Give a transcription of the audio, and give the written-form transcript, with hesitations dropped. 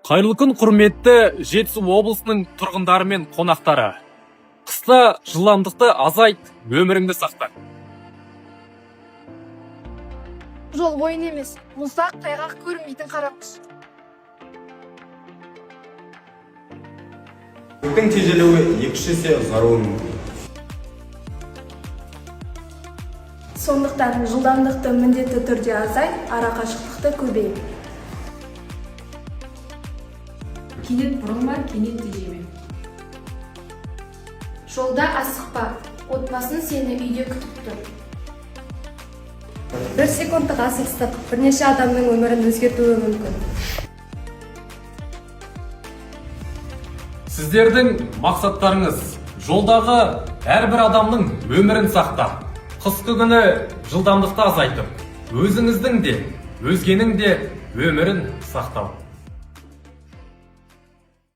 Қайырлы күн, құрметті Жетісу облысының тұрғындары мен қонақтары. Қыста жылдамдықты азайт, өміріңді сақта. Жол бойын емес, мұздақ тайғақ көрінбейтін қарапұш. Өрттің тежелуі 2 есе ұзаруы мүмкін. Сондықтан жылдамдықты міндетті түрде азайт, арақашықтықты көбейт. Кенет бұрылма, кенет тежеме. Жолда асықпа, отбасын сені үйде күтіп тұр. 1 секундтық асығыстық бірнеше адамның өмірін өзгертуі мүмкін. Сіздердің мақсаттарыңыз жолдағы әрбір адамның өмірін сақта. Қысқы күні жылдамдықты азайтып, өзіңіздің де, өзгенің де өмірін сақтау.